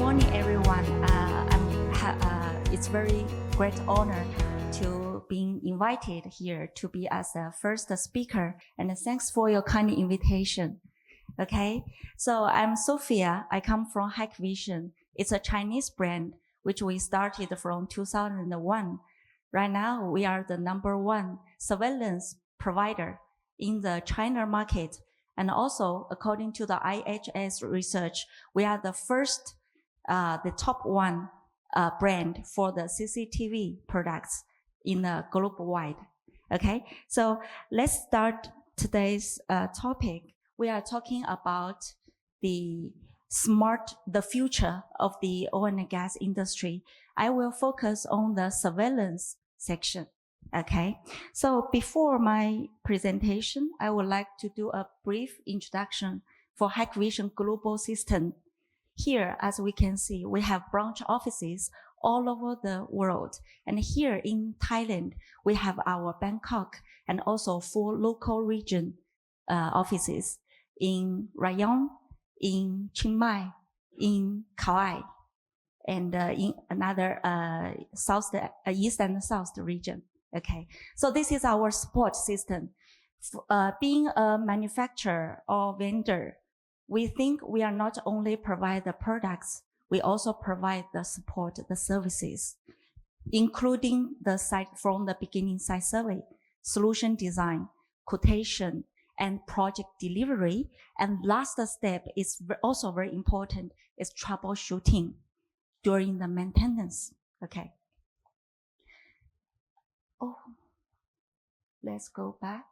morning, everyone. It's very great honor to being invited here to be as the first speaker, and thanks for your kind invitation. Okay, so I'm Sophia. I come from HikVision. It's a Chinese brand which we started from 2001. Right now, we are the #1 surveillance provider in the China market. And also, according to the IHS research, we are the first, the top one brand for the CCTV products in the global wide. Okay, so let's start today's topic. We are talking about the future of the oil and gas industry. I will focus on the surveillance section. Okay, so before my presentation, I would like to do a brief introduction for HikVision Global System. Here, as we can see, we have branch offices all over the world. And here in Thailand, we have our Bangkok and also 4 local region offices in Rayong, in Chiang Mai, in Khao Ai, and in another east and south region. Okay, so this is our support system. Being a manufacturer or vendor, we think we are not only provide the products, we also provide the support, the services, including the site from the beginning site survey, solution design, quotation, and project delivery. And last step is also very important, is troubleshooting during the maintenance. Okay. Oh, let's go back.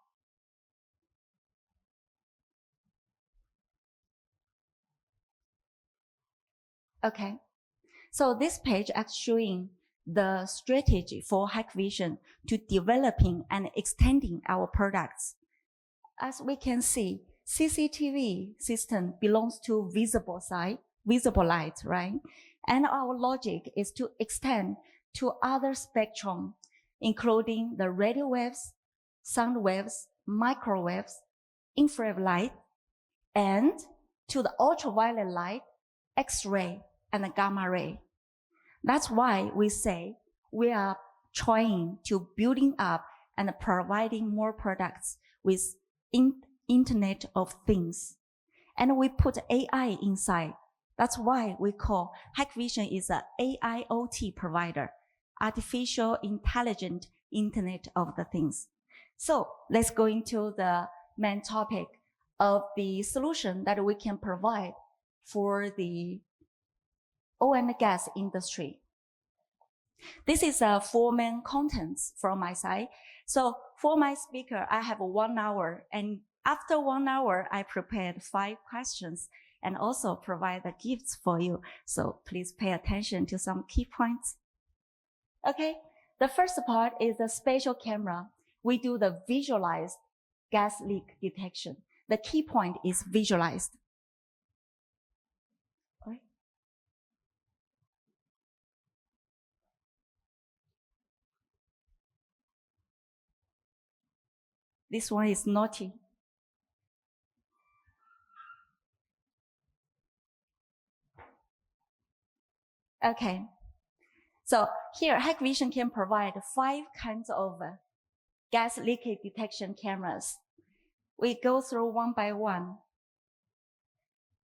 Okay, so this page is showing the strategy for HikVision to developing and extending our products. As we can see, CCTV system belongs to visible light, right? And our logic is to extend to other spectrum, including the radio waves, sound waves, microwaves, infrared light, and to the ultraviolet light, X-ray, and the gamma ray. That's why we say we are trying to building up and providing more products with Internet of Things. And we put AI inside. That's why we call HikVision is an AIoT provider, Artificial Intelligent Internet of the Things. So let's go into the main topic of the solution that we can provide for the oil and gas industry. This is 4 main contents from my side. So for my speaker, I have 1 hour, and after 1 hour, I prepared 5 questions and also provide the gifts for you. So please pay attention to some key points. Okay, the first part is the spatial camera. We do the visualized gas leak detection. The key point is visualized. Okay. This one is naughty. Okay, so here HikVision can provide 5 kinds of gas leakage detection cameras. We go through one by one.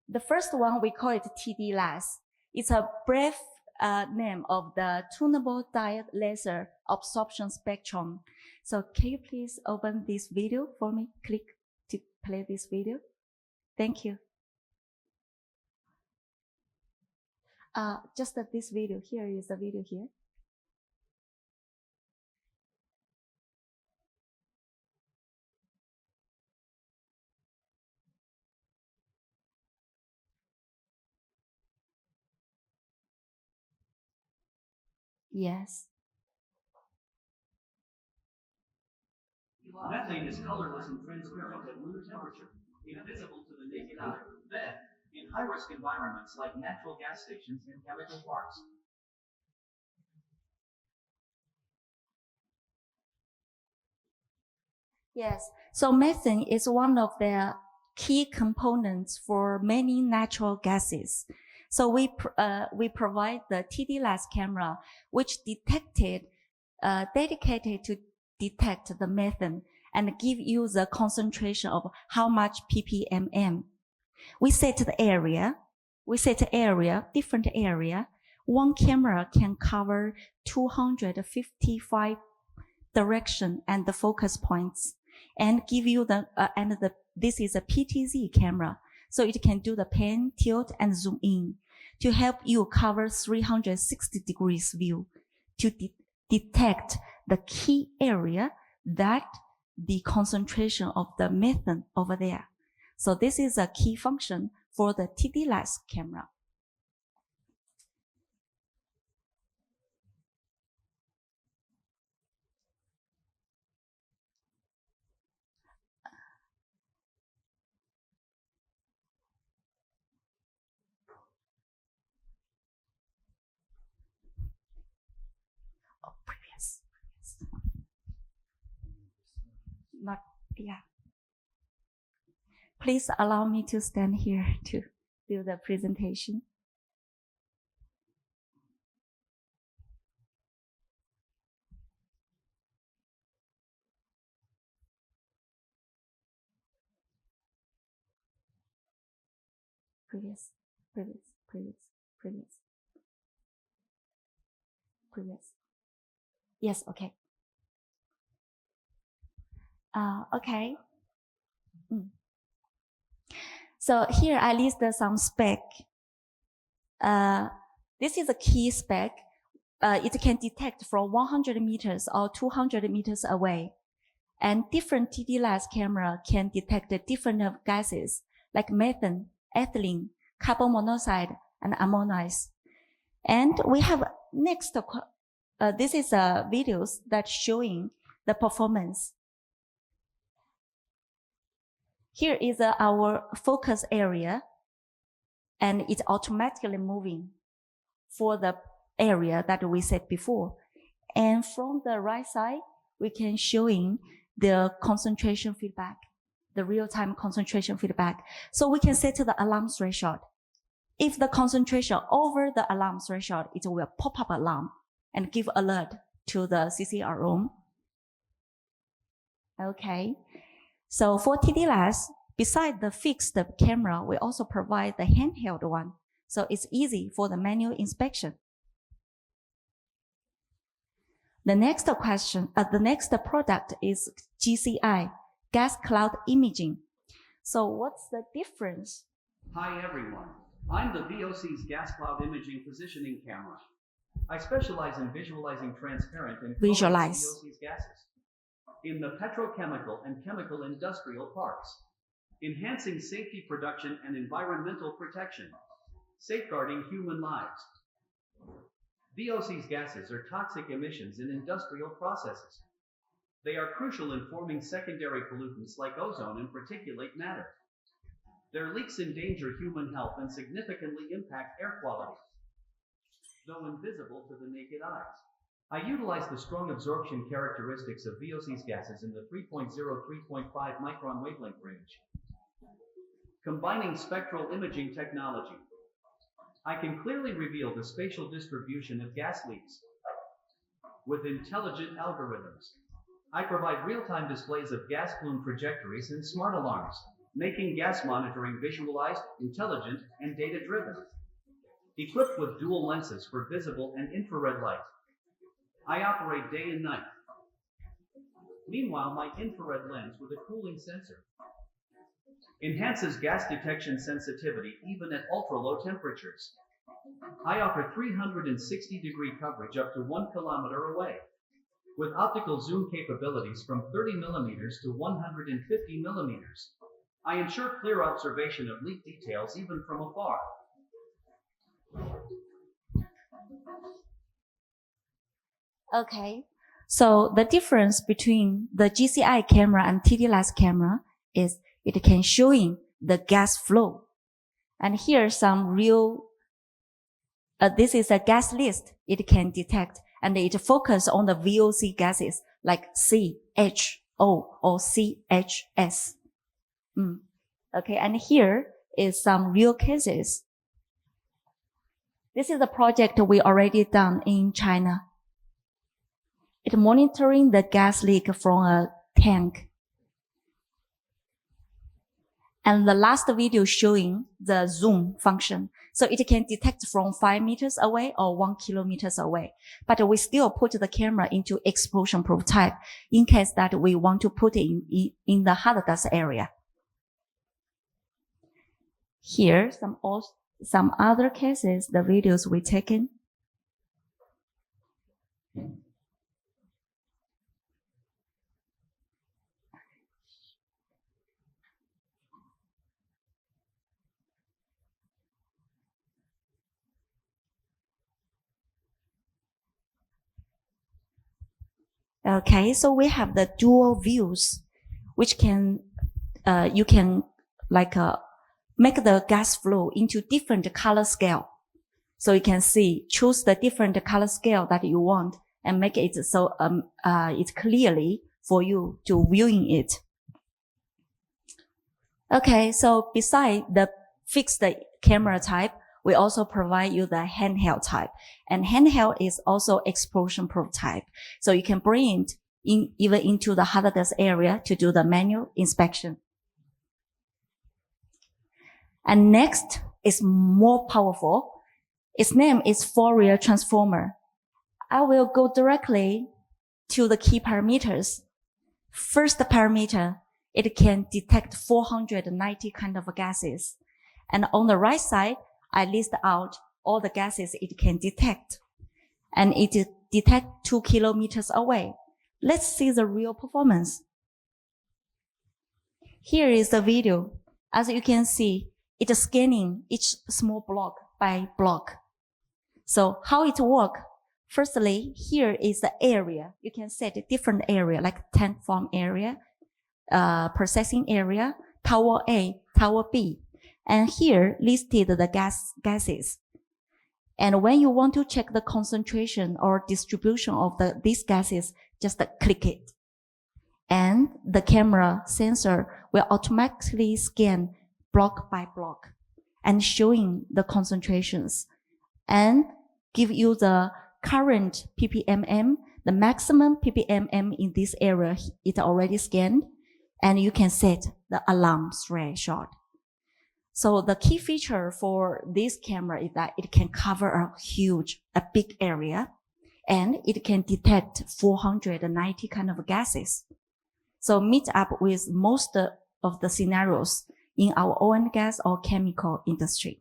The first one, we call it TD-LAS. It's a brief name of the tunable diode laser absorption spectrum. So can you please open this video for me? Click to play this video. Thank you. Just this video. Here is the video here. Yes. Methane is colorless and transparent at room temperature, invisible to the naked eye. Then, in high-risk environments like natural gas stations and chemical parks. Yes, so methane is one of the key components for many natural gases. So we provide the TD-less camera, which dedicated to detect the methane and give you the concentration of how much ppm. We set the area, different area. One camera can cover 255 direction and the focus points, and give you this is a PTZ camera, so it can do the pan, tilt, and zoom in to help you cover 360 degrees view to detect the key area that the concentration of the methane over there. So this is a key function for the TD-less camera. Previous. Not, yeah. Please allow me to stand here to do the presentation. Previous. Yes, okay. Okay. So here I list some spec. This is a key spec. It can detect from 100 meters or 200 meters away. And different TD-less camera can detect different gases like methane, ethylene, carbon monoxide, and ammonium. And we have next, this is videos that's showing the performance. Here is our focus area, and it's automatically moving for the area that we said before. And from the right side, we can showing the concentration feedback, the real-time concentration feedback. So we can set the alarm threshold. If the concentration over the alarm threshold, it will pop up alarm and give alert to the CCR room. Okay. So for TD-less, besides the fixed camera, we also provide the handheld one. So it's easy for the manual inspection. The next product is GCI, gas cloud imaging. So what's the difference? Hi everyone, I'm the VOC's gas cloud imaging positioning camera. I specialize in visualizing transparent and colorless VOC's gases in the petrochemical and chemical industrial parks, enhancing safety production and environmental protection, safeguarding human lives. VOC's gases are toxic emissions in industrial processes. They are crucial in forming secondary pollutants like ozone and particulate matter. Their leaks endanger human health and significantly impact air quality, though invisible to the naked eyes. I utilize the strong absorption characteristics of VOC's gases in the 3.0-3.5 micron wavelength range. Combining spectral imaging technology, I can clearly reveal the spatial distribution of gas leaks. With intelligent algorithms, I provide real-time displays of gas plume trajectories and smart alarms, making gas monitoring visualized, intelligent, and data-driven. Equipped with dual lenses for visible and infrared light, I operate day and night. Meanwhile, my infrared lens with a cooling sensor enhances gas detection sensitivity even at ultra-low temperatures. I offer 360-degree coverage up to 1 kilometer away, with optical zoom capabilities from 30 millimeters to 150 millimeters. I ensure clear observation of leak details even from afar. Okay, so the difference between the GCI camera and TD-less camera is it can showing the gas flow. And here's some real, this is a gas list it can detect, and it focus on the VOC gases like CHO or CHS. Okay, and here is some real cases. This is a project we already done in China. It's monitoring the gas leak from a tank. And the last video showing the zoom function. So it can detect from 5 meters away or 1 kilometers away. But we still put the camera into explosion-proof type in case that we want to put it in the hazardous area. Here, some other cases, the videos we taken. Okay, so we have the dual views, which can, you can make the gas flow into different color scale. So you can see, choose the different color scale that you want and make it so, it's clearly for you to viewing it. Okay, so beside the fixed camera type, we also provide you the handheld type. And handheld is also explosion-proof type. So you can bring it even into the hazardous area to do the manual inspection. And next is more powerful. Its name is Fourier transformer. I will go directly to the key parameters. First parameter, it can detect 490 kind of gases. And on the right side, I list out all the gases it can detect. And it detects 2 kilometers away. Let's see the real performance. Here is the video. As you can see, it's scanning each small block by block. So how it works? Firstly, here is the area. You can set a different area, like tank farm area, processing area, tower A, tower B. And here listed the gases. And when you want to check the concentration or distribution of these gases, just click it. And the camera sensor will automatically scan block by block and showing the concentrations and give you the current ppmm, the maximum ppmm in this area it already scanned, and you can set the alarm threshold. So the key feature for this camera is that it can cover a big area, and it can detect 490 kind of gases. So meet up with most of the scenarios in our oil and gas or chemical industry.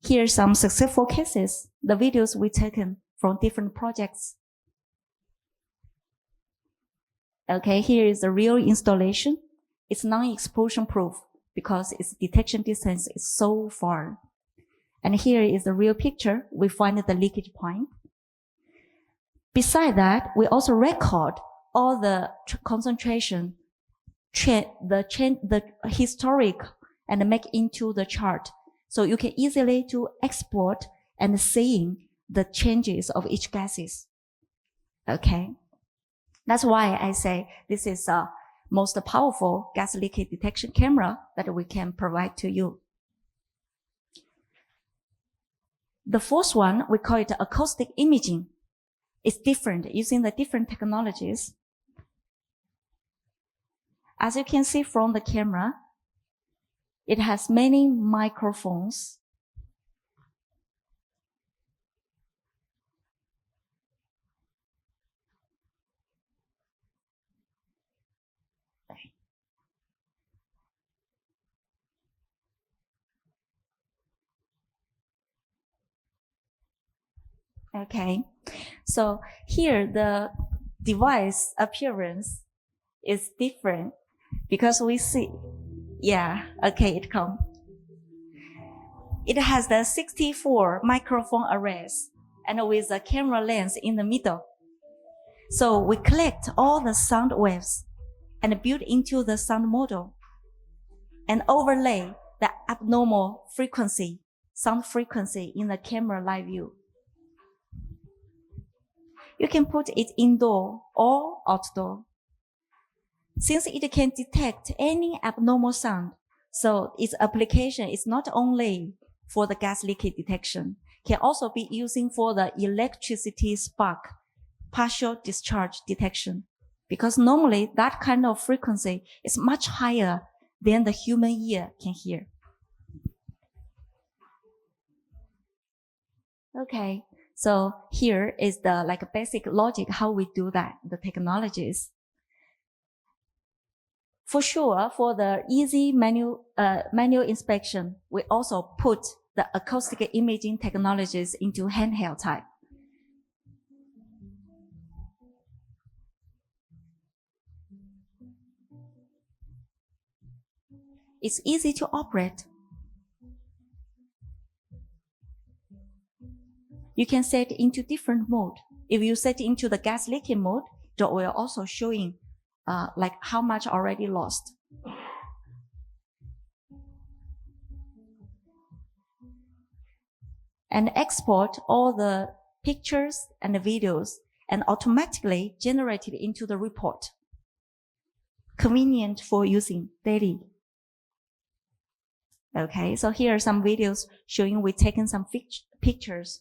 Here are some successful cases, the videos we taken from different projects. Okay, here is the real installation. It's non-explosion proof because its detection distance is so far. And here is the real picture. We find the leakage point. Beside that, we also record all the concentration, the historic, and make into the chart. So you can easily to export and seeing the changes of each gases. Okay. That's why I say this is a most powerful gas leakage detection camera that we can provide to you. The fourth one, we call it acoustic imaging. It's different, using the different technologies. As you can see from the camera, it has many microphones. Okay, so here the device appearance is different because we see, yeah, okay, it comes. It has the 64 microphone arrays and with a camera lens in the middle. So we collect all the sound waves and build into the sound model and overlay the abnormal frequency, sound frequency in the camera live view. You can put it indoor or outdoor. Since it can detect any abnormal sound, So its application is not only for the gas leakage detection, can also be using for the electricity spark partial discharge detection, because normally that kind of frequency is much higher than the human ear can hear. Okay, so here is the basic logic how we do that, the technologies. For sure, for the easy manual inspection, we also put the acoustic imaging technologies into handheld type. It's easy to operate. You can set into different mode. If you set into the gas leaking mode, it will also showing how much already lost. And export all the pictures and the videos and automatically generated into the report. Convenient for using daily. Okay, so here are some videos showing we taken some pictures.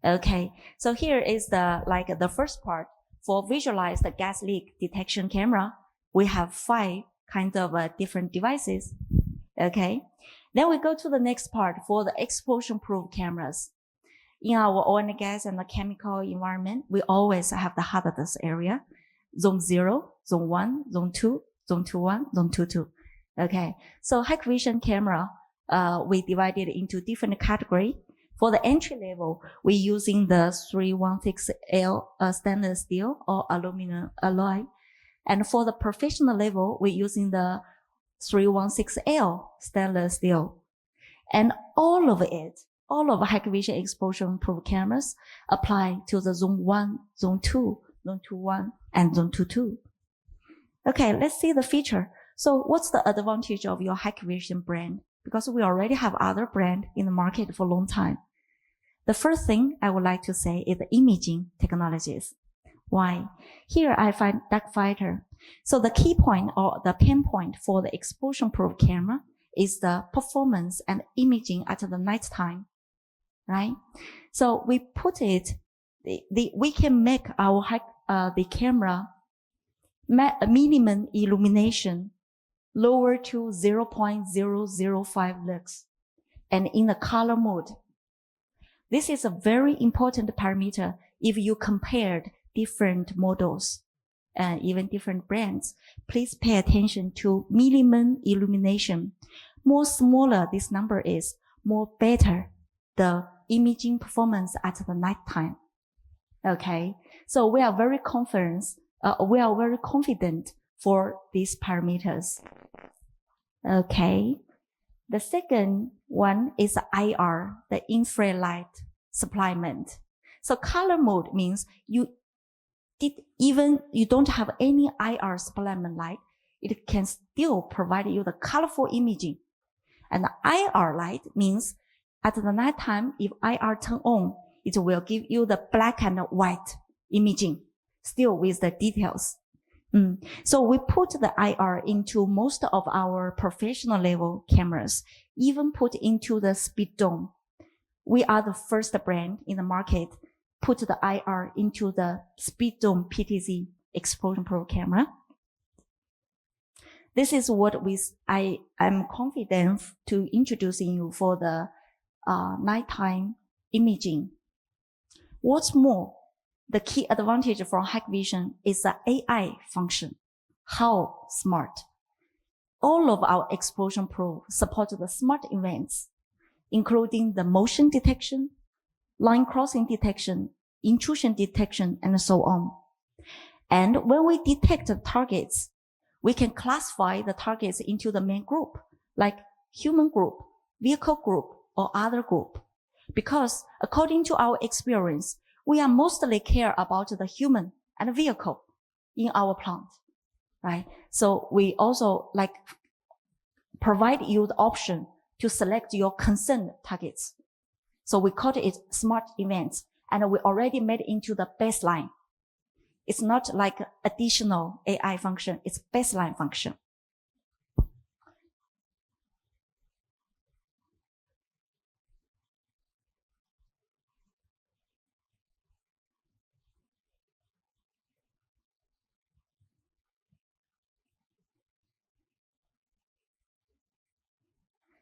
Okay, so here is the first part. For visualize the gas leak detection camera, we have 5 kinds of different devices. Okay, then we go to the next part for the explosion-proof cameras. In our oil and gas and the chemical environment, we always have the hazardous area. Zone 0, Zone 1, Zone 2, Zone 21, Zone 22. Okay, so HikVision camera, we divided into different categories. For the entry level, we're using the 316L stainless steel or aluminum alloy. And for the professional level, we're using the 316L stainless steel. And all of HikVision explosion-proof cameras apply to the Zone 1, Zone 2, Zone 21, and Zone 22. Okay, let's see the feature. So what's the advantage of your HikVision brand? Because we already have other brand in the market for a long time. The first thing I would like to say is the imaging technologies. Why? Here I find dark fighter. So the key point or the pain point for the explosion-proof camera is the performance and imaging at the night time, right? So we put it, we can make our the camera minimum illumination lower to 0.005 lux and in the color mode. This is a very important parameter if you compared different models and even different brands. Please pay attention to minimum illumination. More smaller this number is, more better the imaging performance at the night time. Okay, so we are very confident for these parameters. Okay, the second one is IR, the infrared light supplement. So color mode means you don't have any IR supplement light, it can still provide you the colorful imaging. And the IR light means at the night time, if IR turn on, it will give you the black and white imaging, still with the details. So we put the IR into most of our professional level cameras, even put into the speed dome. We are the first brand in the market put the IR into the speed dome PTZ explosion-proof camera. This is what I am confident to introducing you for the nighttime imaging. What's more, the key advantage for HikVision is the AI function. How smart? All of our explosion-proof support the smart events, including the motion detection, line crossing detection, intrusion detection, and so on. And when we detect the targets, we can classify the targets into the main group, like human group, vehicle group, or other group. Because according to our experience, we are mostly care about the human and vehicle in our plant, right? So we also provide you the option to select your concerned targets. So we call it smart events, and we already made it into the baseline. It's not like additional AI function, it's baseline function.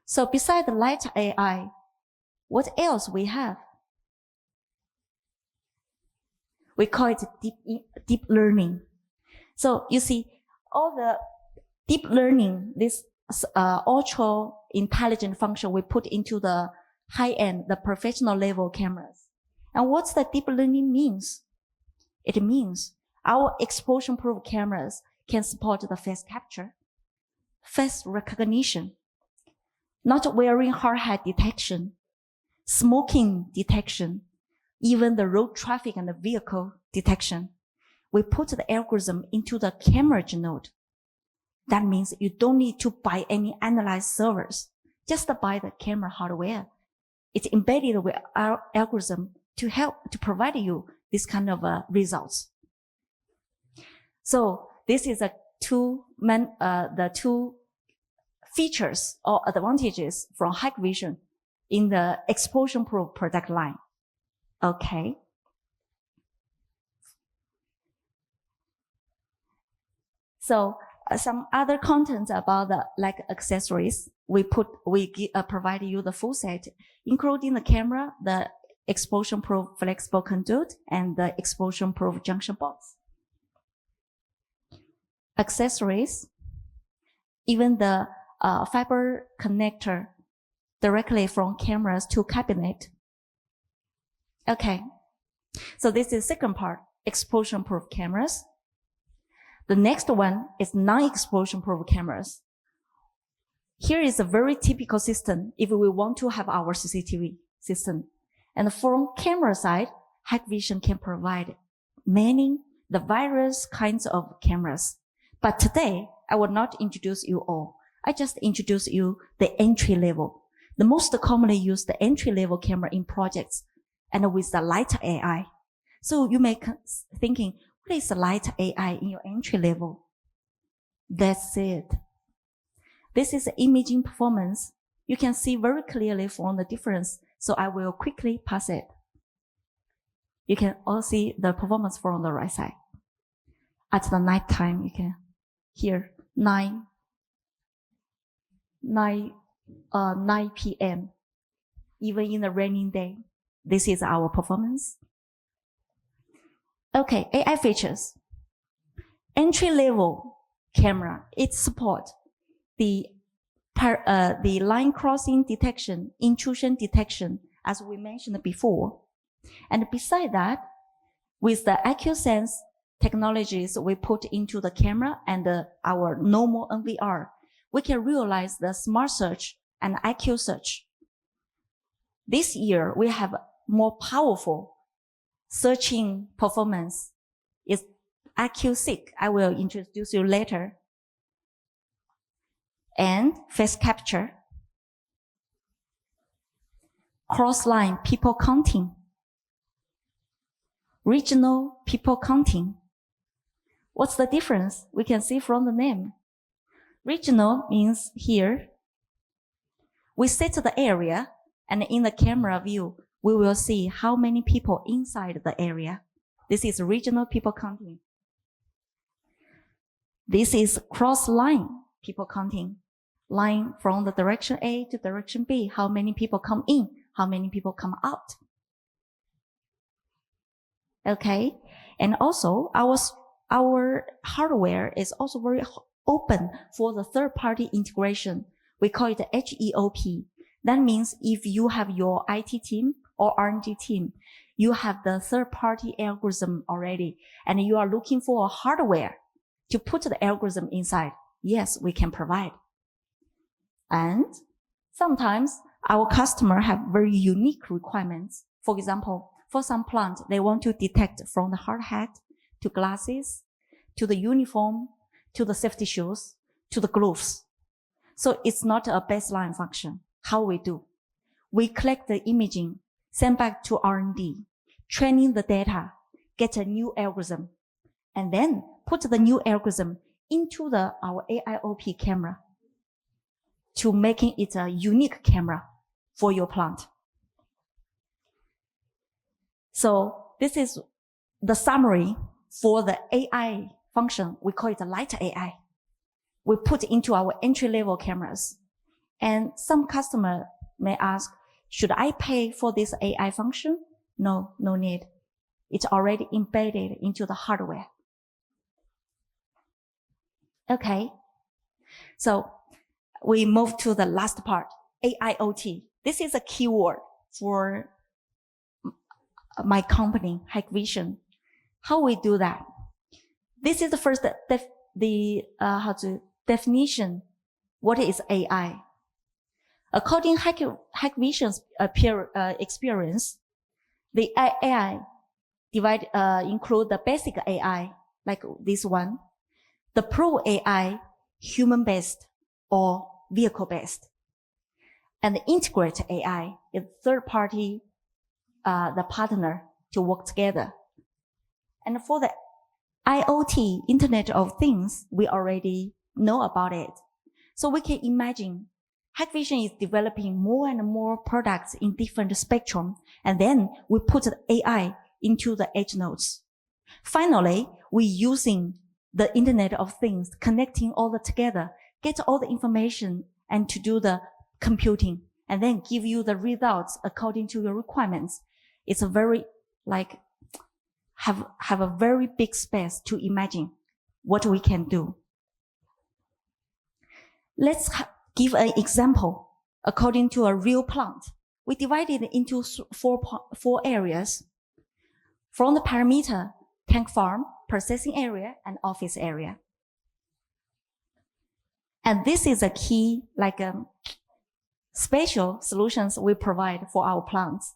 So besides the light AI, what else we have? We call it deep learning. So you see, all the deep learning, this ultra intelligent function we put into the high-end, the professional level cameras. And what's the deep learning means? It means our exposure-proof cameras can support the face capture, face recognition, not wearing hard hat detection, smoking detection, even the road traffic and the vehicle detection. We put the algorithm into the camera node. That means you don't need to buy any analyze servers. Just buy the camera hardware. It's embedded with our algorithm to help to provide you this kind of results. So this is the two features or advantages from HikVision in the exposure-proof product line. Okay. So some other contents about the like accessories we provide you the full set, including the camera, the exposure-proof flexible conduit, and the exposure-proof junction box. Accessories, even the fiber connector directly from cameras to cabinet. Okay, so this is the second part, exposure-proof cameras. The next one is non-exposure-proof cameras. Here is a very typical system if we want to have our CCTV system. And from camera side, HikVision can provide the various kinds of cameras. But today, I will not introduce you all. I just introduce you the entry level. The most commonly used entry level camera in projects and with the light AI. So you may thinking, what is the light AI in your entry level? That's it. This is the imaging performance. You can see very clearly from the difference. So I will quickly pass it. You can all see the performance from the right side. At the night time, you can hear 9 p.m. Even in the raining day. This is our performance. Okay, AI features. Entry-level camera, it supports the line crossing detection, intrusion detection, as we mentioned before. And beside that, with the AccuSense technologies we put into the camera and our normal NVR, we can realize the smart search and AccuSearch. This year, we have more powerful searching performance is AccuSeek. I will introduce you later. And face capture, cross-line people counting, regional people counting. What's the difference? We can see from the name. Regional means here, we set the area, and in the camera view, we will see how many people inside the area. This is regional people counting. This is cross-line people counting. Line from the direction A to direction B, how many people come in, how many people come out. Okay, and also our hardware is also very open for the third-party integration. We call it HEOP. That means if you have your IT team or R&D team, you have the third-party algorithm already, and you are looking for a hardware to put the algorithm inside. Yes, we can provide. And sometimes our customer have very unique requirements. For example, for some plant, they want to detect from the hard hat to glasses, to the uniform, to the safety shoes, to the gloves. So it's not a baseline function. How we do? We collect the imaging, send back to R&D, training the data, get a new algorithm, and then put the new algorithm into our AIOP camera to making it a unique camera for your plant. So this is the summary for the AI function. We call it the light AI. We put into our entry-level cameras. And some customer may ask, should I pay for this AI function? No, no need. It's already embedded into the hardware. Okay. So we move to the last part, AIoT. This is a keyword for my company, HikVision. How we do that? This is the first definition. What is AI? According to HikVision's experience, the AI include the basic AI, like this one, the pro AI, human-based or vehicle-based, and the integrate AI is third-party, the partner to work together. And for the IoT, Internet of Things, we already know about it. So we can imagine HikVision is developing more and more products in different spectrum, and then we put the AI into the edge nodes. Finally, we're using the Internet of Things, connecting all the together, get all the information and to do the computing, and then give you the results according to your requirements. It's a very, have a very big space to imagine what we can do. Let's give an example. According to a real plant, we divided it into four areas. From the perimeter, tank farm, processing area, and office area. And this is a key, special solutions we provide for our plants.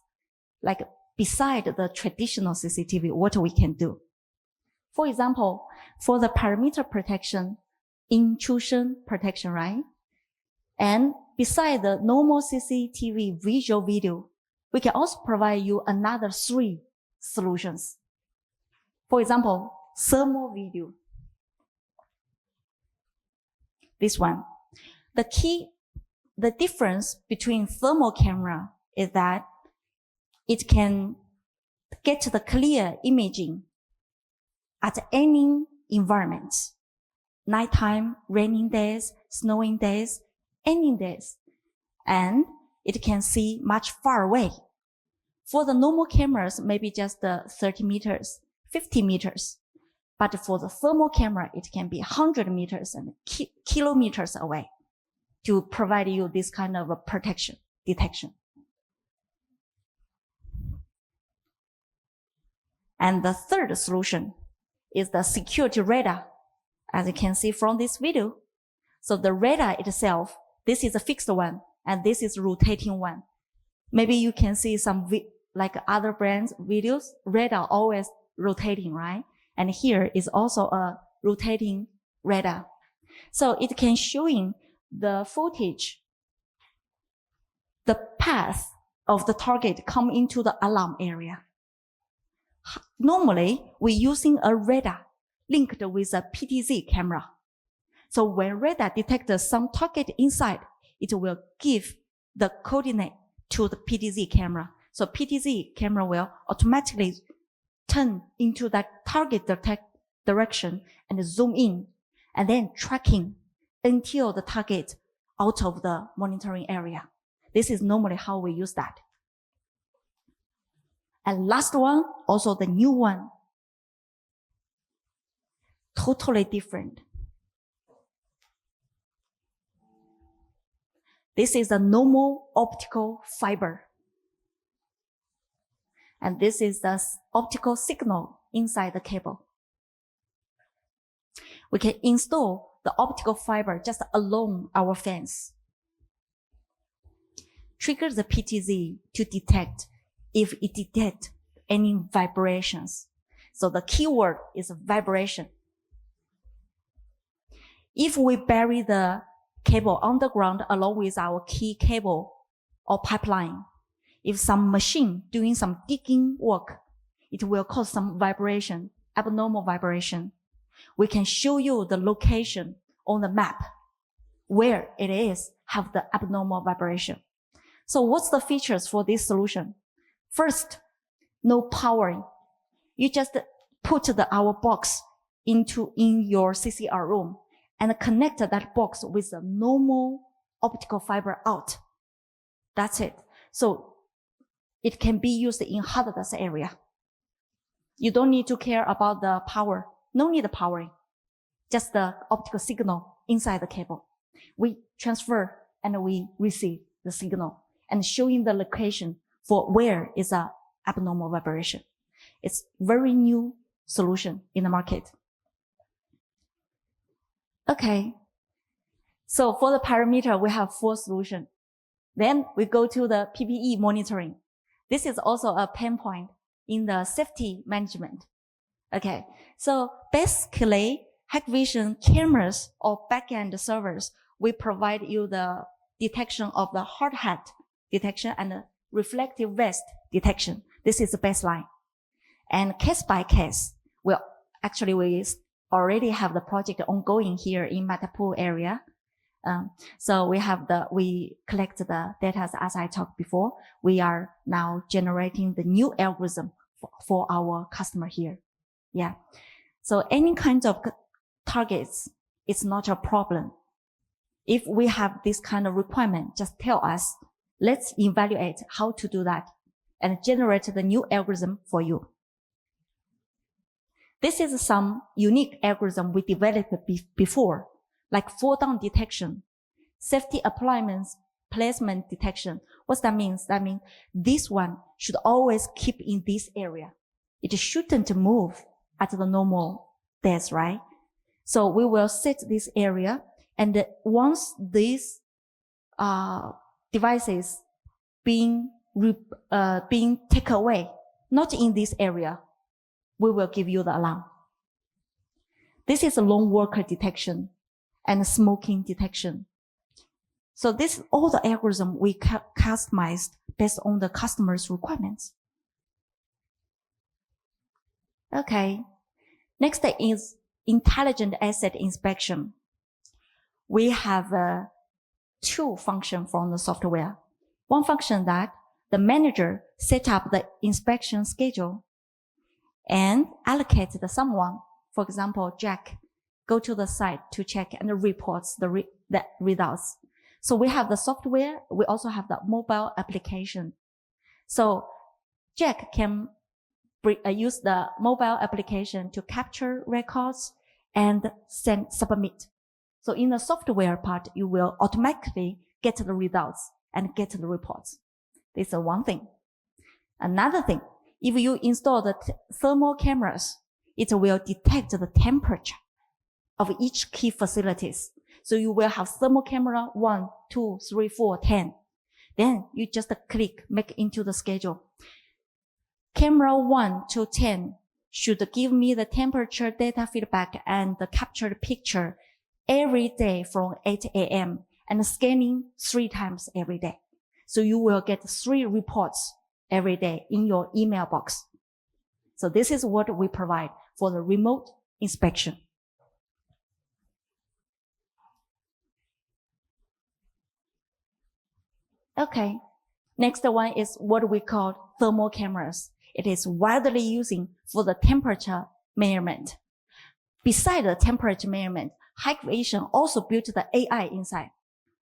Beside the traditional CCTV, what we can do. For example, for the perimeter protection, intrusion protection, right? And beside the normal CCTV visual video, we can also provide you another 3 solutions. For example, thermal video. This one. The difference between thermal camera is that it can get the clear imaging at any environment. Nighttime, raining days, snowing days, any days. And it can see much far away. For the normal cameras, maybe just 30 meters, 50 meters. But for the thermal camera, it can be 100 meters and kilometers away to provide you this kind of a detection. And the third solution is the security radar, as you can see from this video. So the radar itself, this is a fixed one, and this is rotating one. Maybe you can see some, other brands' videos, radar always rotating, right? And here is also a rotating radar. So it can showing the footage, the path of the target come into the alarm area. Normally, we're using a radar linked with a PTZ camera. So when radar detects some target inside, it will give the coordinate to the PTZ camera. So PTZ camera will automatically turn into that target direction and zoom in, and then tracking until the target out of the monitoring area. This is normally how we use that. And last one, also the new one, totally different. This is a normal optical fiber. And this is the optical signal inside the cable. We can install the optical fiber just along our fence. Trigger the PTZ to detect if it detects any vibrations. So the keyword is vibration. If we bury the cable underground along with our key cable or pipeline, if some machine doing some digging work, it will cause some vibration, abnormal vibration. We can show you the location on the map where it is have the abnormal vibration. So what's the features for this solution? First, no powering. You just put our box in your CCR room and connect that box with a normal optical fiber out. That's it. So it can be used in hazardous area. You don't need to care about the power. No need powering. Just the optical signal inside the cable. We transfer and we receive the signal and showing the location for where is a abnormal vibration. It's very new solution in the market. Okay. So for the parameter, we have 4 solutions. Then we go to the PPE monitoring. This is also a pain point in the safety management. Okay. So basically, HikVision cameras or backend servers, we provide you the detection of the hard hat detection and the reflective vest detection. This is the baseline. And case by case, we already have the project ongoing here in Matapu area. So we collect the data as I talked before. We are now generating the new algorithm for our customer here. Yeah. So any kind of targets, it's not a problem. If we have this kind of requirement, just tell us. Let's evaluate how to do that and generate the new algorithm for you. This is some unique algorithm we developed before, like fall down detection, safety appliance placement detection. What that means? That means this one should always keep in this area. It shouldn't move at the normal depth, right? So we will set this area, and once these devices being taken away, not in this area, we will give you the alarm. This is a lone worker detection and smoking detection. So this all the algorithm we customized based on the customer's requirements. Okay. Next is intelligent asset inspection. We have 2 functions from the software. One function that the manager set up the inspection schedule and allocate someone, for example, Jack, go to the site to check and reports the results. So we have the software. We also have the mobile application. So Jack can use the mobile application to capture records and submit. So in the software part, you will automatically get the results and get the reports. This is one thing. Another thing, if you install the thermal cameras, it will detect the temperature of each key facilities. So you will have thermal camera 1, 2, 3, 4, 10. Then you just click, make into the schedule. Camera 1 to 10 should give me the temperature data feedback and the captured picture every day from 8 a.m. and scanning 3 times every day. So you will get 3 reports every day in your email box. So this is what we provide for the remote inspection. Okay. Next one is what we call thermal cameras. It is widely used for the temperature measurement. Besides the temperature measurement, HikVision also built the AI inside.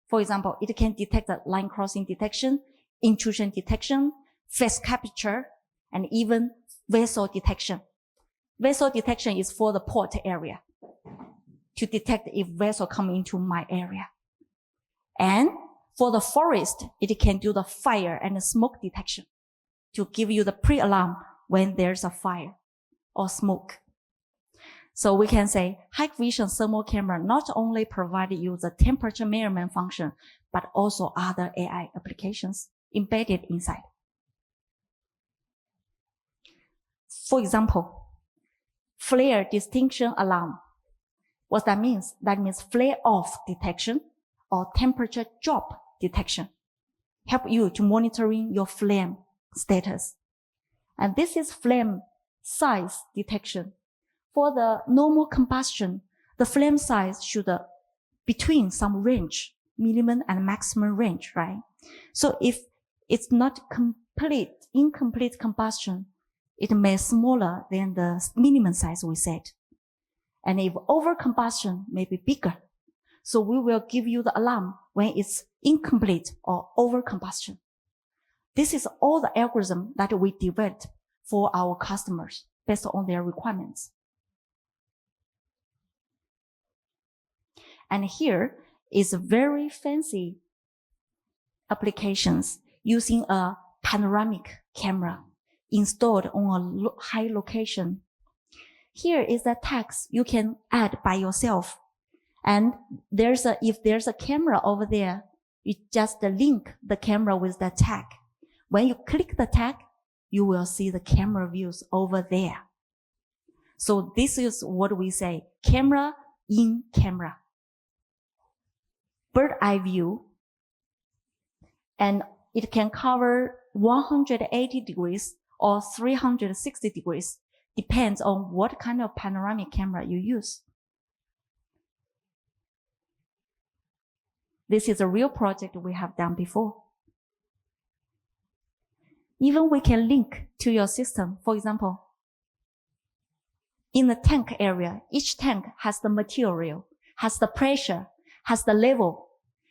For example, it can detect the line crossing detection, intrusion detection, face capture, and even vessel detection. Vessel detection is for the port area to detect if vessel come into my area. And for the forest, it can do the fire and the smoke detection to give you the pre-alarm when there's a fire or smoke. So we can say HikVision thermal camera not only provide you the temperature measurement function, but also other AI applications embedded inside. For example, flare distinction alarm. What that means? That means flare off detection or temperature drop detection. Help you to monitoring your flame status. And this is flame size detection. For the normal combustion, the flame size should between some range, minimum and maximum range, right? So if it's not incomplete combustion, it may be smaller than the minimum size we set. And if over combustion may be bigger, so we will give you the alarm when it's incomplete or overcombustion. This is all the algorithm that we developed for our customers based on their requirements. And here is very fancy applications using a panoramic camera installed on a high location. Here is the text you can add by yourself. And if there's a camera over there, you just link the camera with the tag. When you click the tag, you will see the camera views over there. So this is what we say, camera in camera. Bird eye view. And it can cover 180 degrees or 360 degrees. Depends on what kind of panoramic camera you use. This is a real project we have done before. Even we can link to your system. For example, in the tank area, each tank has the material, has the pressure, has the level,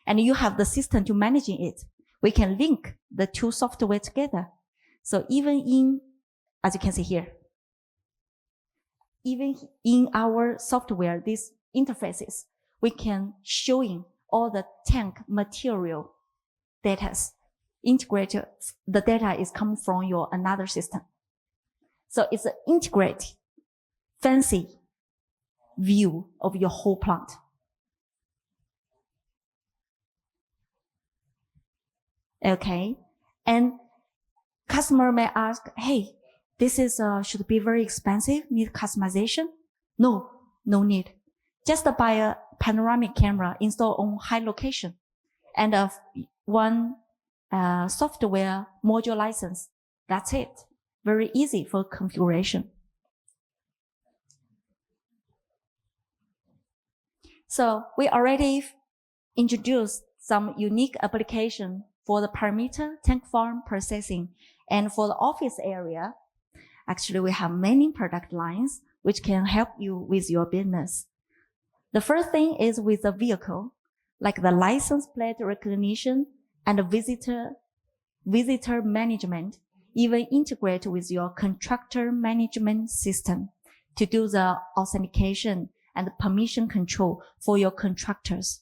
and you have the system to managing it. We can link the two software together. So even as you can see here, even in our software, these interfaces, we can showing all the tank material data. Integrated, the data is coming from your another system. So it's an integrated, fancy view of your whole plant. Okay. And customer may ask, hey, this is, should be very expensive, need customization? No need. Just buy a panoramic camera, install on high location, and one software module license. That's it. Very easy for configuration. So we already introduced some unique application for the parameter tank farm processing. And for the office area, actually we have many product lines which can help you with your business. The first thing is with the vehicle, like the license plate recognition and visitor management, even integrate with your contractor management system to do the authentication and permission control for your contractors.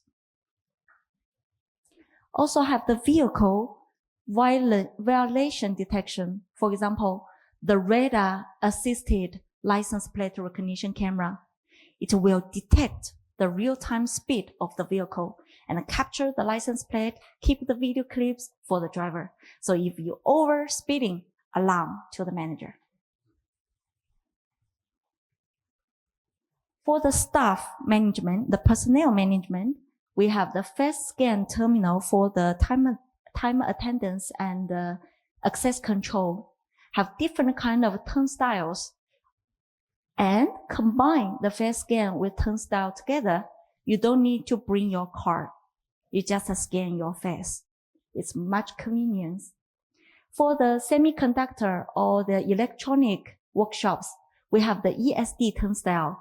Also have the vehicle violation detection. For example, the radar assisted license plate recognition camera. It will detect the real-time speed of the vehicle and capture the license plate, keep the video clips for the driver. So if you over speeding, alarm to the manager. For the staff management, the personnel management, we have the fast scan terminal for the time attendance and access control. Have different kind of turnstiles. And combine the fast scan with turnstile together. You don't need to bring your card. You just scan your face. It's much convenience. For the semiconductor or the electronic workshops, we have the ESD turnstile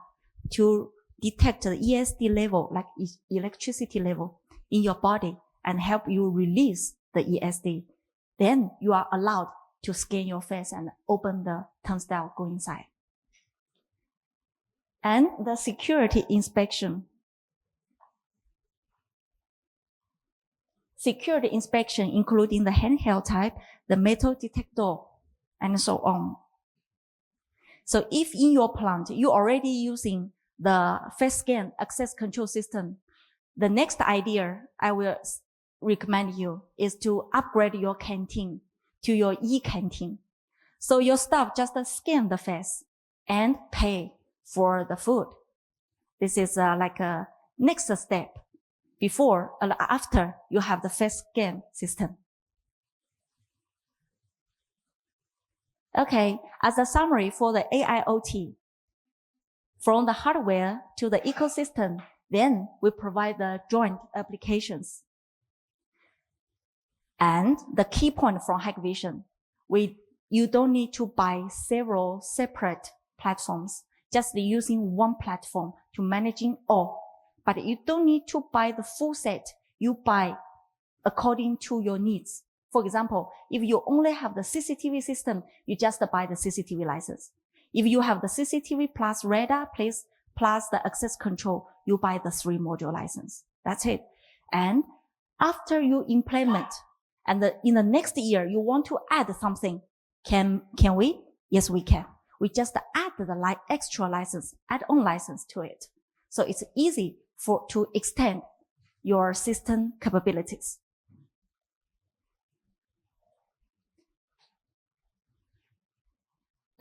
to detect the ESD level, like electricity level in your body and help you release the ESD. Then you are allowed to scan your face and open the turnstile, go inside. And the security inspection. Security inspection, including the handheld type, the metal detector, and so on. So if in your plant, you're already using the face scan access control system, the next idea I will recommend you is to upgrade your canteen to your e-canteen. So your staff just scan the face and pay for the food. This is like a next step before or after you have the face scan system. Okay, as a summary for the AIoT, from the hardware to the ecosystem, then we provide the joint applications. And the key point from HikVision, you don't need to buy several separate platforms, just using one platform to managing all. But you don't need to buy the full set. you buy according to your needs. For example, if you only have the CCTV system, you just buy the CCTV license. If you have the CCTV plus radar plus the access control, you buy the 3-module license. That's it. And after you implement, and in the next year, you want to add something, can we? Yes, we can. We just add the extra license, add-on license to it. So it's easy to extend your system capabilities.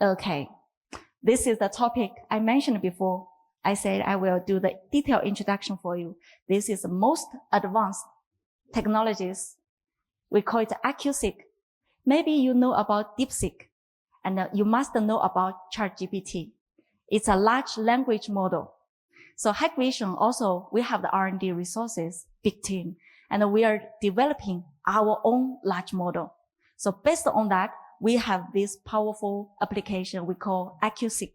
Okay. This is the topic I mentioned before. I said I will do the detailed introduction for you. This is the most advanced technologies. We call it AccuSeek. Maybe you know about DeepSeek, and you must know about ChatGPT. It's a large language model. So HikVision also, we have the R&D resources, big team, and we are developing our own large model. So based on that, we have this powerful application we call AccuSeek.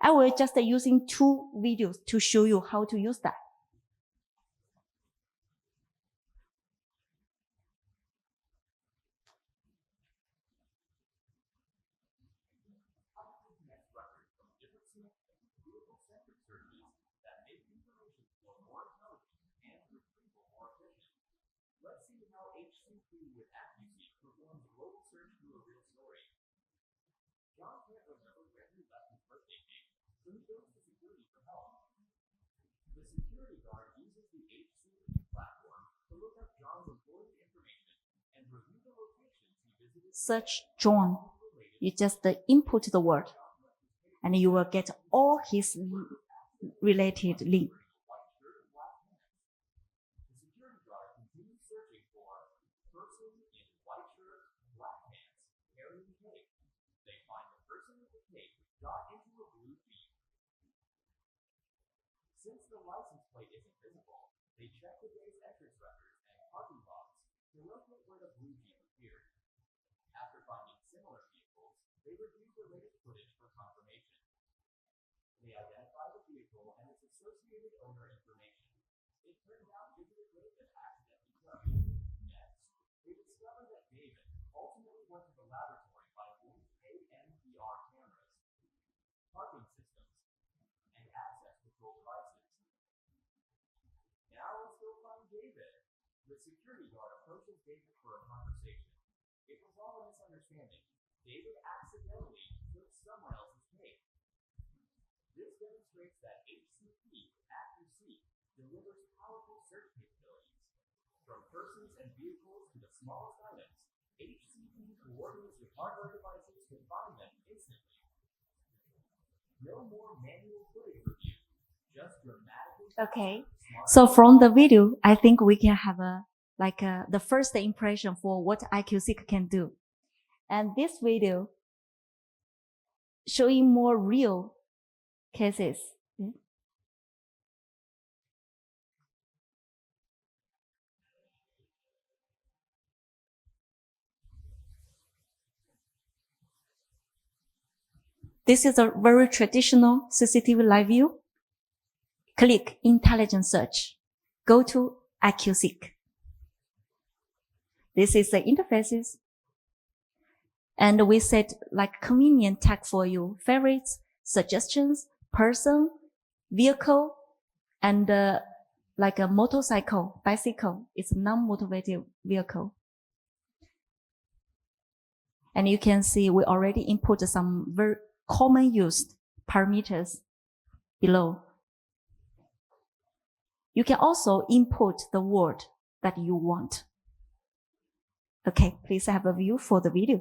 I will just using 2 videos to show you how to use that. Let's see how HCP with AccuSeek performs global search through a real story. John can't remember where he left his birthday cake, so he goes to security for help. The security guard uses the HCP platform to look up John's employee information and review the locations he visited. Search John. You just input the word, and you will get all his related links. Since the license plate isn't visible, they check the day's entrance records and parking logs to locate where the blue Jeep appeared. After finding similar vehicles, they review the latest footage for confirmation. They identify the vehicle and its associated owner information. It turned out David David accidentally took. Next, they discover that David ultimately went to the laboratory by using ANPR cameras, parking systems, and access control devices. Now let's go find David. The security guard approaches David for a conversation. It was all a misunderstanding. David accidentally took someone else's cake. This demonstrates that HCP AccuSeek delivers powerful search capabilities. From persons and vehicles to the smallest items, HCP coordinates with hardware devices to find them instantly. No more manual footage review, just dramatically. Okay. So from the video, I think we can have the first impression for what AccuSeek can do. And this video showing more real cases. This is a very traditional CCTV live view. Click Intelligent Search. Go to AccuSeek. This is the interfaces. And we set like convenient tag for you, favorites, suggestions, person, vehicle, and like a motorcycle, bicycle. It's a non-motivated vehicle. And you can see we already input some very common used parameters below. You can also input the word that you want. Okay, please have a view for the video.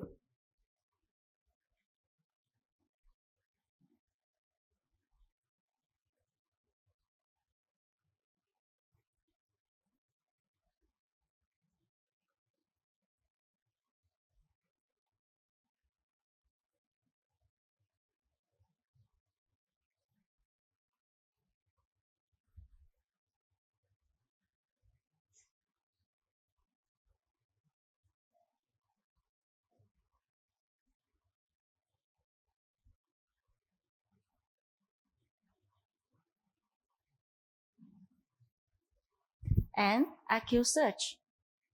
And IQ search.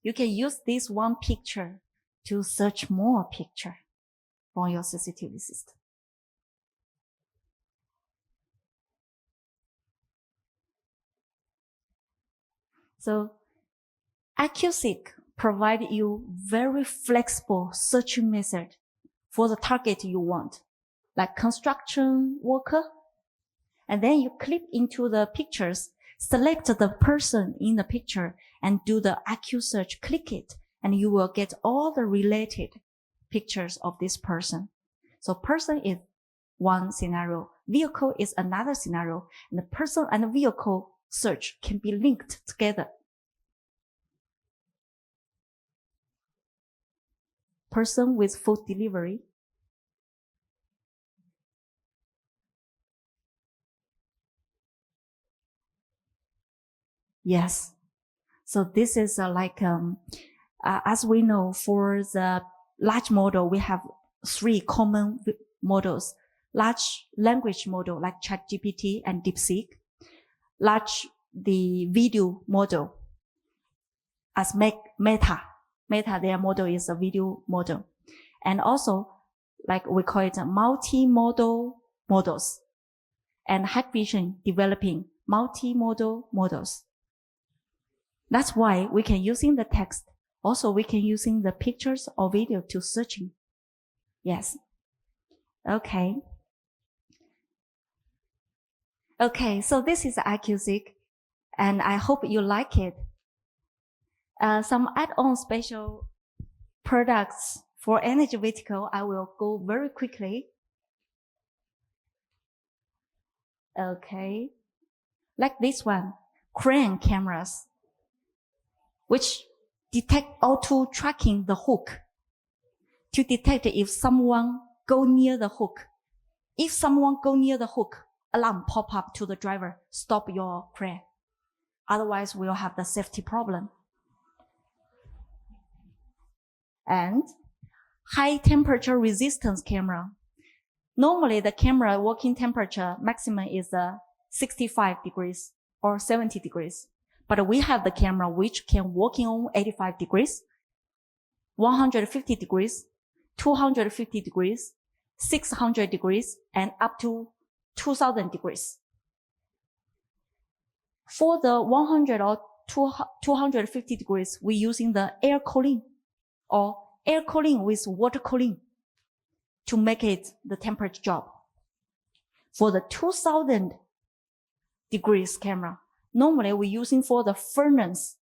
You can use this one picture to search more picture from your CCTV system. So IQ-Seek provides you very flexible searching method for the target you want, like construction worker. And then you click into the pictures, select the person in the picture and do the IQ search, click it, and you will get all the related pictures of this person. So person is one scenario, vehicle is another scenario, and the person and the vehicle search can be linked together. Person with food delivery. Yes. So this is as we know, for the large model, we have 3 common models. Large language model like ChatGPT and DeepSeek. The video model as Meta. Meta, their model is a video model. And also, like we call it multi-modal models. And HikVision developing multi-modal models. That's why we can using the text. Also, we can using the pictures or video to searching. Yes. Okay. Okay, so this is IQ-Seek, and I hope you like it. Some add-on special products for energy vertical, I will go very quickly. Okay. Like this one, crane cameras, which detect auto tracking the hook to detect if someone go near the hook. If someone go near the hook, alarm pop up to the driver, stop your crane. Otherwise, we'll have the safety problem. And high temperature resistance camera. Normally, the camera working temperature maximum is 65 degrees or 70 degrees. But we have the camera which can working on 85 degrees, 150 degrees, 250 degrees, 600 degrees, and up to 2000 degrees. For the 100 or 250 degrees, we're using the air cooling or air cooling with water cooling to make it the temperature drop. For the 2000 degrees camera, normally we're using for the furnace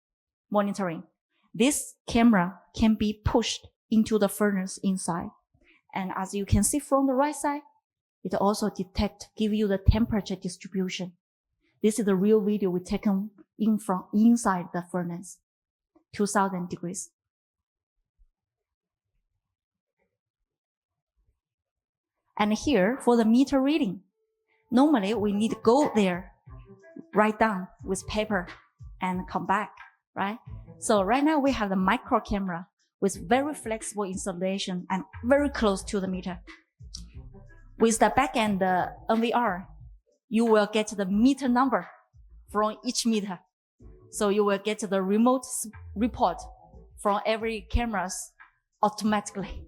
monitoring. This camera can be pushed into the furnace inside. And as you can see from the right side, it also give you the temperature distribution. This is the real video we taken in from inside the furnace, 2000 degrees. And here for the meter reading, normally we need to go there, write down with paper and come back, right? So right now we have the micro camera with very flexible installation and very close to the meter. With the back-end NVR, you will get the meter number from each meter. So you will get the remote report from every cameras automatically.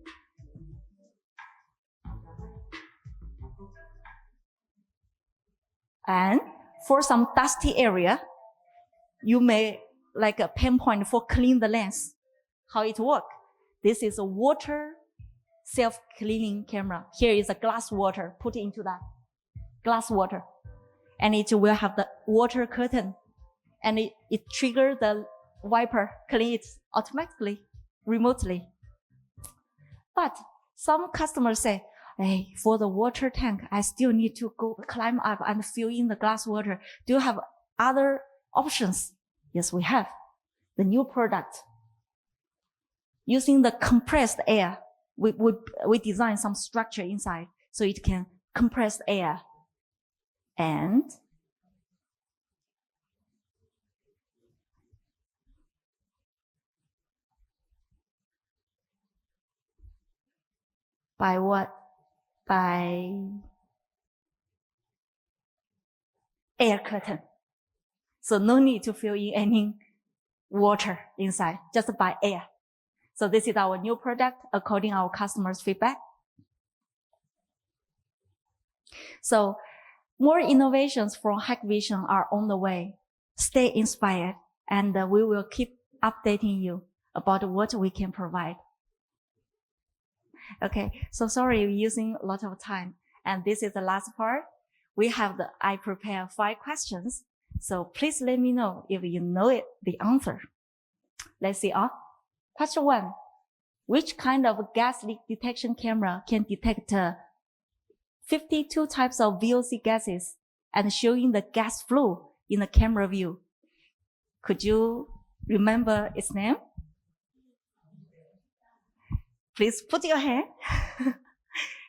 And for some dusty area, you may like a pinpoint for clean the lens. How it work? This is a water self-cleaning camera. Here is a glass water, put into that glass water. And it will have the water curtain. And it triggers the wiper, clean it automatically, remotely. But some customers say, hey, for the water tank, I still need to go climb up and fill in the glass water. Do you have other options? Yes, we have. The new product. Using the compressed air, we design some structure inside so it can compress air. And by what? By air curtain. So no need to fill in any water inside just by air. So this is our new product according to our customers' feedback. So more innovations from HikVision are on the way. Stay inspired, and we will keep updating you about what we can provide. Okay, so sorry, we're using a lot of time. And this is the last part. I prepare 5 questions. So please let me know if you know the answer. Let's see. Question 1. Which kind of gas leak detection camera can detect 52 types of VOC gases and showing the gas flow in the camera view? Could you remember its name? Please put your hand.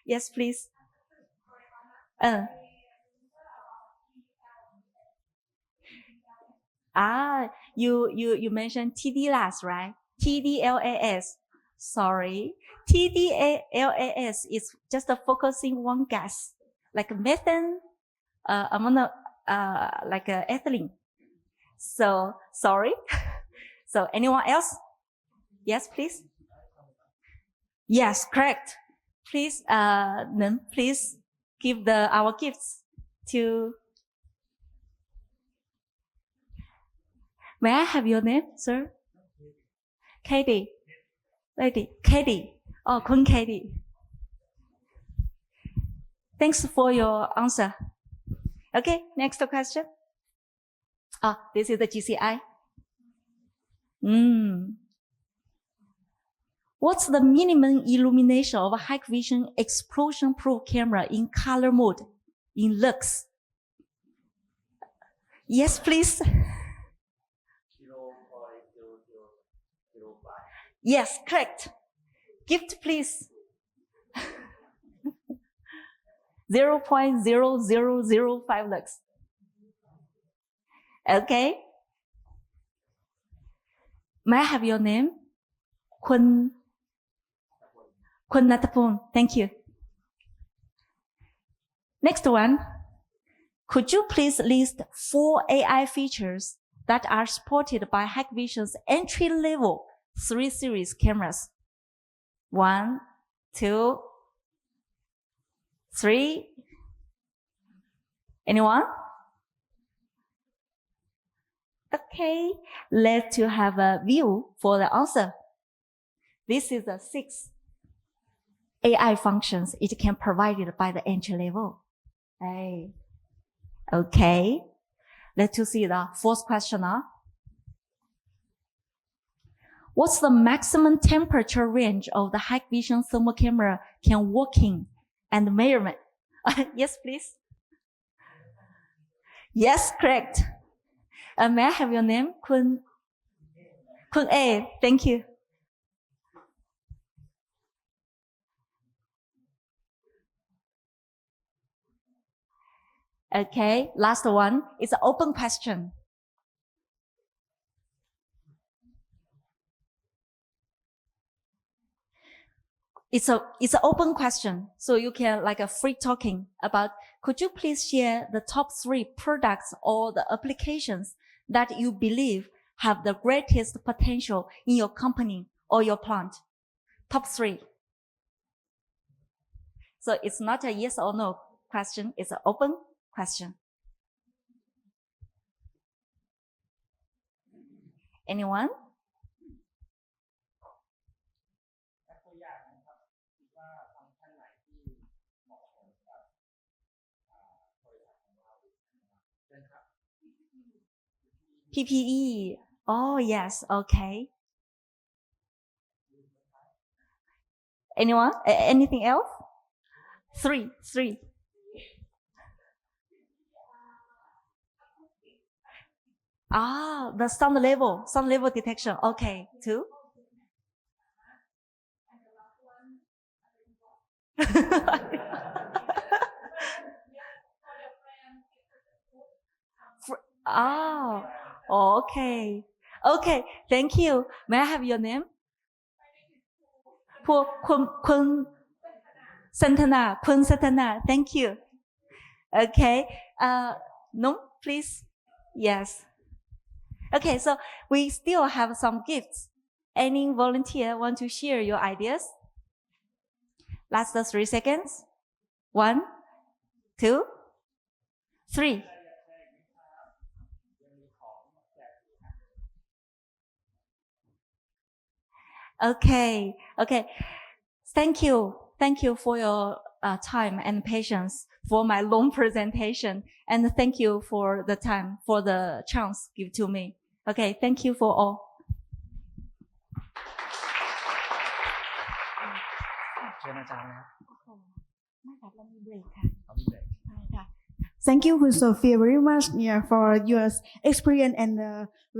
Yes, please. You mentioned TDLAS, right? TDLAS. Sorry. TDLAS is just focusing one gas, like methane, like ethylene. So, sorry. So, anyone else? Yes, please. Yes, correct. Please, then please give our gifts to. May I have your name, sir? Katie. Lady. Katie. Oh, Kun Katie. Thanks for your answer. Okay, next question. This is the GCI. What's the minimum illumination of a HikVision explosion-proof camera in color mode, in lux? Yes, please. Yes, correct. Gift, please. 0.0005 lux. Okay. May I have your name? Kun Natapon. Thank you. Next one. Could you please list 4 AI features that are supported by HikVision's entry-level 3 series cameras? 1, 2, 3. Anyone? Okay, let's have a view for the answer. This is the 6 AI functions it can provide by the entry level. Hey. Okay, let's see the 4th question. What's the maximum temperature range of the HikVision thermal camera can work in and measurement? Yes, please. Yes, correct. May I have your name? Kun A. Thank you. Okay, last one. It's an open question. It's an open question, so you can like a free talking about. Could you please share the top 3 products or the applications that you believe have the greatest potential in your company or your plant? Top 3. So it's not a yes or no question. It's an open question. Anyone? PPE. Oh, yes. Okay. Anyone? Anything else? 3. The sound level detection. Okay. 2. Okay. Okay, thank you. May I have your name? Kun Santana. Thank you. Okay. No, please. Yes. Okay, so we still have some gifts. Any volunteer want to share your ideas? Last 3 seconds. 1, 2, 3. Okay. Thank you for your time and patience for my long presentation, and thank you for the time, for the chance give to me. Okay, thank you for all. เชิญอาจารย์นะครับ ไม่ครับเรามีเบรกค่ะ เอามีเบรก ใช่ค่ะ Thank you, Khun Sophia, very much for your experience and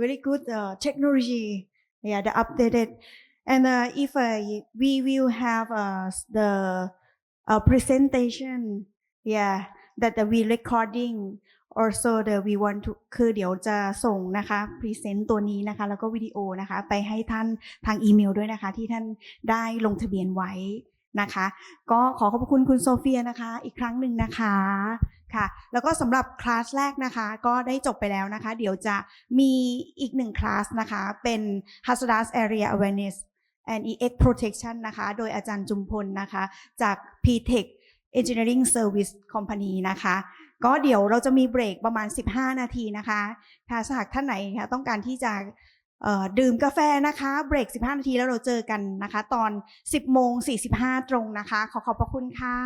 very good technology. Yeah, the updated. And if we will have the presentation, yeah, that we recording. Also, we want to คือเดี๋ยวจะส่งนะคะ present ตัวนี้นะคะแล้วก็วิดีโอนะคะไปให้ท่านทางอีเมลด้วยนะคะที่ท่านได้ลงทะเบียนไว้นะคะก็ขอขอบคุณคุณโซเฟียนะคะอีกครั้งหนึ่งนะคะค่ะแล้วก็สำหรับคลาสแรกนะคะก็ได้จบไปแล้วนะคะเดี๋ยวจะมีอีก1คลาสนะคะเป็น Hazardous Area Awareness and EX Protection นะคะโดยอาจารย์จุมพลนะคะจาก PTech Engineering Service Company นะคะก็เดี๋ยวเราจะมีเบรกประมาณ15นาทีนะคะถ้าหากท่านไหนค่ะต้องการที่จะดื่มกาแฟนะคะเบรก15นาทีแล้วเราเจอกันนะคะตอน 10:45 ตรงนะคะขอบพระคุณค่ะ